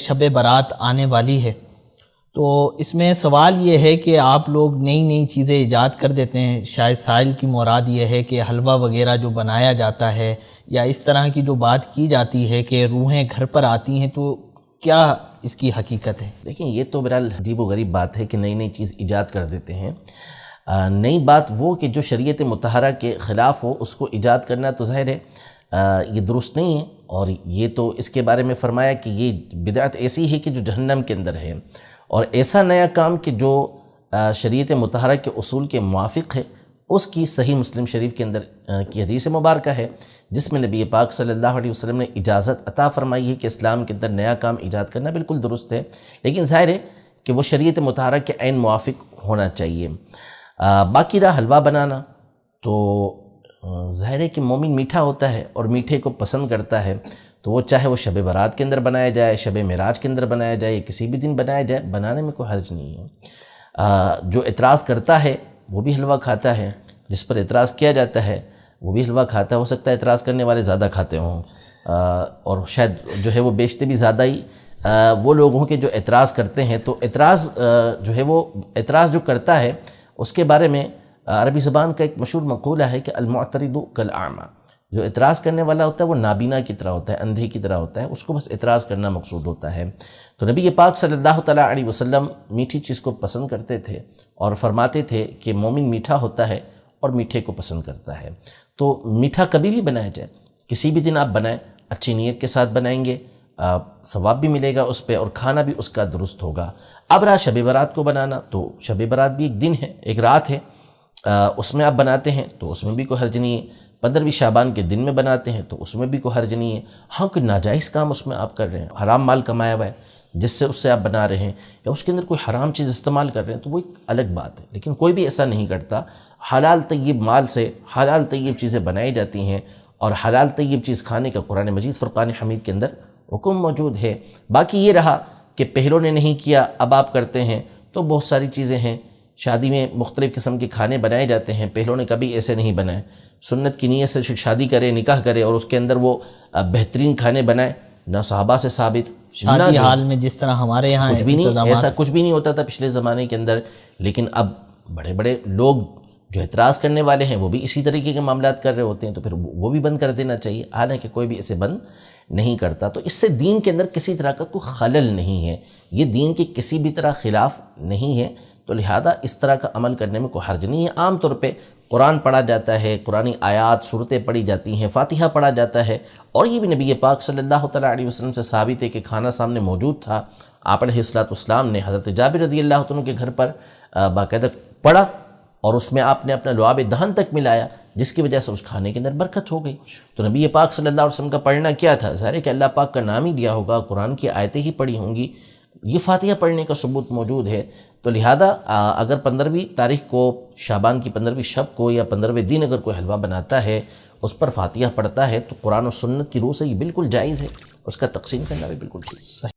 شب برات آنے والی ہے، تو اس میں سوال یہ ہے کہ آپ لوگ نئی نئی چیزیں ایجاد کر دیتے ہیں. شاید سائل کی مراد یہ ہے کہ حلوہ وغیرہ جو بنایا جاتا ہے یا اس طرح کی جو بات کی جاتی ہے کہ روحیں گھر پر آتی ہیں، تو کیا اس کی حقیقت ہے؟ دیکھیں، یہ تو بہرحال عجیب و غریب بات ہے کہ نئی نئی چیز ایجاد کر دیتے ہیں. نئی بات وہ کہ جو شریعت مطہرہ کے خلاف ہو اس کو ایجاد کرنا تو ظاہر ہے یہ درست نہیں ہے. اور یہ تو اس کے بارے میں فرمایا کہ یہ بدعت ایسی ہے کہ جو جہنم کے اندر ہے، اور ایسا نیا کام کہ جو شریعت مطہرہ کے اصول کے موافق ہے. اس کی صحیح مسلم شریف کے اندر کی حدیث مبارکہ ہے جس میں نبی پاک صلی اللہ علیہ وسلم نے اجازت عطا فرمائی ہے کہ اسلام کے اندر نیا کام ایجاد کرنا بالکل درست ہے، لیکن ظاہر ہے کہ وہ شریعت مطہرہ کے عین موافق ہونا چاہیے. باقی رہا حلوہ بنانا، تو ظاہر ہے کہ مومن میٹھا ہوتا ہے اور میٹھے کو پسند کرتا ہے، تو وہ چاہے وہ شب برات کے اندر بنایا جائے، شب معراج کے اندر بنایا جائے، یا کسی بھی دن بنایا جائے، بنانے میں کوئی حرج نہیں ہے. جو اعتراض کرتا ہے وہ بھی حلوہ کھاتا ہے، جس پر اعتراض کیا جاتا ہے وہ بھی حلوہ کھاتا ہے. ہو سکتا ہے اعتراض کرنے والے زیادہ کھاتے ہوں، اور شاید جو ہے وہ بیچتے بھی زیادہ ہی وہ لوگ ہوں کہ جو اعتراض کرتے ہیں. تو اعتراض جو ہے وہ اعتراض جو کرتا ہے اس کے بارے میں عربی زبان کا ایک مشہور مقولہ ہے کہ المعترض کالاعمی. جو اعتراض کرنے والا ہوتا ہے وہ نابینا کی طرح ہوتا ہے، اندھے کی طرح ہوتا ہے، اس کو بس اعتراض کرنا مقصود ہوتا ہے. تو نبی پاک صلی اللہ تعالیٰ علیہ وسلم میٹھی چیز کو پسند کرتے تھے اور فرماتے تھے کہ مومن میٹھا ہوتا ہے اور میٹھے کو پسند کرتا ہے. تو میٹھا کبھی بھی بنایا جائے، کسی بھی دن آپ بنائیں، اچھی نیت کے ساتھ بنائیں گے، ثواب بھی ملے گا اس پہ اور کھانا بھی اس کا درست ہوگا. اب رہا شب برات کو بنانا، تو شب برات بھی ایک دن ہے، ایک رات ہے، اس میں آپ بناتے ہیں تو اس میں بھی کوئی حرج نہیں ہے. 15ویں شعبان کے دن میں بناتے ہیں تو اس میں بھی کوئی حرج نہیں ہے. ہاں، کوئی ناجائز کام اس میں آپ کر رہے ہیں، حرام مال کمایا ہوا ہے جس سے اس سے آپ بنا رہے ہیں، یا اس کے اندر کوئی حرام چیز استعمال کر رہے ہیں، تو وہ ایک الگ بات ہے. لیکن کوئی بھی ایسا نہیں کرتا. حلال طیب مال سے حلال طیب چیزیں بنائی جاتی ہیں، اور حلال طیب چیز کھانے کا قرآن مجید فرقان حمید کے اندر حکم موجود ہے. باقی یہ رہا کہ پہلوں نے نہیں کیا اب آپ کرتے ہیں، تو بہت ساری چیزیں ہیں. شادی میں مختلف قسم کے کھانے بنائے جاتے ہیں، پہلوں نے کبھی ایسے نہیں بنائے. سنت کی نیت سے شادی کرے، نکاح کرے اور اس کے اندر وہ بہترین کھانے بنائے، نہ صحابہ سے ثابت، شادی حال میں جس طرح ہمارے یہاں کچھ بھی نہیں، ایسا کچھ بھی نہیں ہوتا تھا پچھلے زمانے کے اندر. لیکن اب بڑے بڑے لوگ جو اعتراض کرنے والے ہیں وہ بھی اسی طریقے کے معاملات کر رہے ہوتے ہیں، تو پھر وہ بھی بند کر دینا چاہیے. حالانکہ کوئی بھی اسے بند نہیں کرتا. تو اس سے دین کے اندر کسی طرح کا کوئی خلل نہیں ہے، یہ دین کے کسی بھی طرح خلاف نہیں ہے. تو لہذا اس طرح کا عمل کرنے میں کوئی حرج نہیں ہے. عام طور پہ قرآن پڑھا جاتا ہے، قرآنی آیات صورتیں پڑھی جاتی ہیں، فاتحہ پڑھا جاتا ہے، اور یہ بھی نبی پاک صلی اللہ تعالیٰ علیہ وسلم سے ثابت ہے کہ کھانا سامنے موجود تھا. آپ علیہ السلام نے حضرت جابر رضی اللہ عنہ کے گھر پر باقاعدہ پڑھا، اور اس میں آپ نے اپنا لعاب دہن تک ملایا، جس کی وجہ سے اس کھانے کے اندر برکت ہو گئی. تو نبی پاک صلی اللہ علیہ وسلم کا پڑھنا کیا تھا؟ ظاہر ہے کہ اللہ پاک کا نام ہی لیا ہوگا، قرآن کی آیتیں ہی پڑھی ہوں گی، یہ فاتحہ پڑھنے کا ثبوت موجود ہے. تو لہذا اگر 15ویں تاریخ کو، شعبان کی 15ویں شب کو یا 15ویں دن اگر کوئی حلوہ بناتا ہے، اس پر فاتحہ پڑھتا ہے، تو قرآن و سنت کی روح سے یہ بالکل جائز ہے، اس کا تقسیم کرنا بھی بالکل ٹھیک ہے.